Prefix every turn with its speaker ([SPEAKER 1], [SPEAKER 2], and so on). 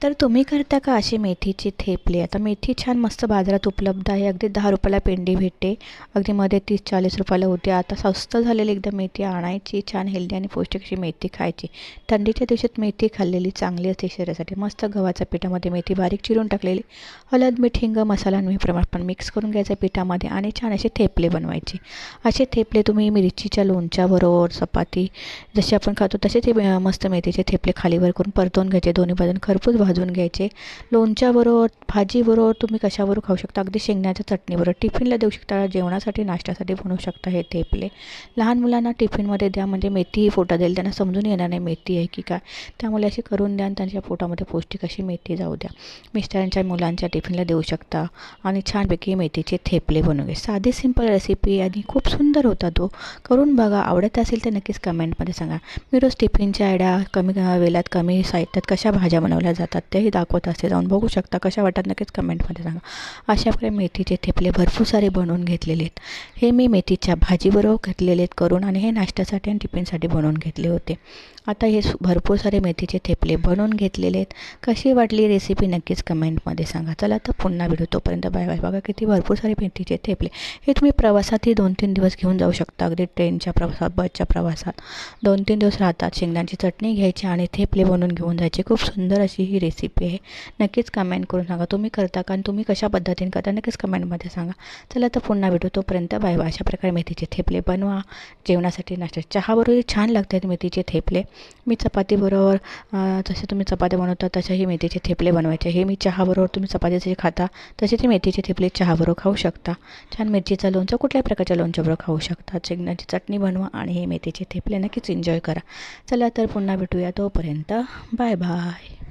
[SPEAKER 1] तर तुम्ही करता का अशी मेथीची थेपले? आता मेथी छान मस्त बाजारात उपलब्ध आहे. अगदी 10 रुपयाला पेंडी भेटते. अगदी मध्ये 30-40 रुपयाला होती. आता स्वस्त झालेली एकदम मेथी आणायची, छान हेल्दी आणि पौष्टिक अशी मेथी खायची. थंडीच्या दिवसात मेथी खाल्लेली चांगली असते शरीरासाठी. मस्त गव्हाच्या पिठामध्ये मेथी बारीक चिरून टाकलेली, हळद, मीठ, हिंग, मसाला आणि प्रमाण मिक्स करून घ्यायचं पिठामध्ये आणि छान असे थेपले बनवायचे. असे थेपले तुम्ही मिरचीच्या लोणच्याबरोबर, चपाती जसे आपण खातो तसे ते मस्त मेथीचे थेपले खालीवर करून परतवून घ्यायचे. दोन्ही बाजून खरपूस भाजून घ्यायचे. लोणच्याबरोबर, भाजीबरोबर तुम्ही कशाबरोबर खाऊ शकता. अगदी शेंगण्याच्या चटणीबरोबर टिफिनला देऊ शकता. जेवणासाठी, नाश्त्यासाठी बनवू शकता हे थेपले. लहान मुलांना टिफिनमध्ये द्या, म्हणजे मेथी पोटात जाईल. त्यांना समजून येणार नाही मेथी आहे की काय. त्यामुळे अशी करून द्या आणि त्यांच्या पोटामध्ये पौष्टिक अशी मेथी जाऊ द्या. मिस्टरांच्या, मुलांच्या टिफिनला देऊ शकता आणि छानपैकी मेथीचे थेपले बनवून घ्या. साधी सिंपल रेसिपी आणि खूप सुंदर होता तो. करून बघा. आवडत असेल तर नक्कीच कमेंटमध्ये सांगा. मी रोज टिफिनच्या आयडिया कमी वेळात कमी साहित्यात कशा भाज्या बनवल्या जातात तेही दाखवत असते. जाऊन बघू शकता. कशा वाटतात नक्कीच कमेंटमध्ये सांगा. अशा प्रकारे मेथीचे थेपले भरपूर सारे बनवून घेतलेले आहेत. हे मी मेथीच्या भाजीबरोबर घेतलेले आहेत करून आणि हे नाश्त्यासाठी आणि टिफिनसाठी बनवून घेतले होते. आता हे भरपूर सारे मेथीचे थेपले बनवून घेतलेले आहेत. कशी वाटली रेसिपी नक्कीच कमेंटमध्ये सांगा. चला तर पुन्हा भेटू. तोपर्यंत बाय बाय. बघा किती भरपूर सारे मेथीचे थेपले. हे तुम्ही प्रवासातही 2-3 दिवस घेऊन जाऊ शकता. अगदी ट्रेनच्या प्रवासात, बसच्या प्रवासात 2-3 दिवस राहतात. शेंगदाण्याची चटणी घ्यायची आणि थेपले बनवून घेऊन जायचे. खूप सुंदर अशी ही रेसिपी आहे. नक्कीच कमेंट करून सांगा तुम्ही करता का आणि तुम्ही कशा पद्धतीने करता नक्कीच कमेंटमध्ये सांगा. चला तर पुन्हा भेटू. तोपर्यंत बाय बाय. अशा प्रकारे मेथीचे थेपले बनवा. जेवणासाठी, नाश्त्यात, चहाबरोबर छान लागतात मेथीचे थेपले. मी चपातीबरोबर जसे तुम्ही चपात्या बनवता तशाही मेथीचे थेपले बनवायचे. हे मी चहाबरोबर, तुम्ही चपाती जसे खाता तसे ते मेथीचे थेपले चहाबरोबर खाऊ शकता. छान मिरचीचं लोणचं कुठल्याही प्रकारच्या लोणच्याबरोबर खाऊ शकता. शेंगदाण्याची चटणी बनवा आणि हे मेथीचे थेपले नक्कीच एन्जॉय करा. चला तर पुन्हा भेटूया. तोपर्यंत बाय बाय.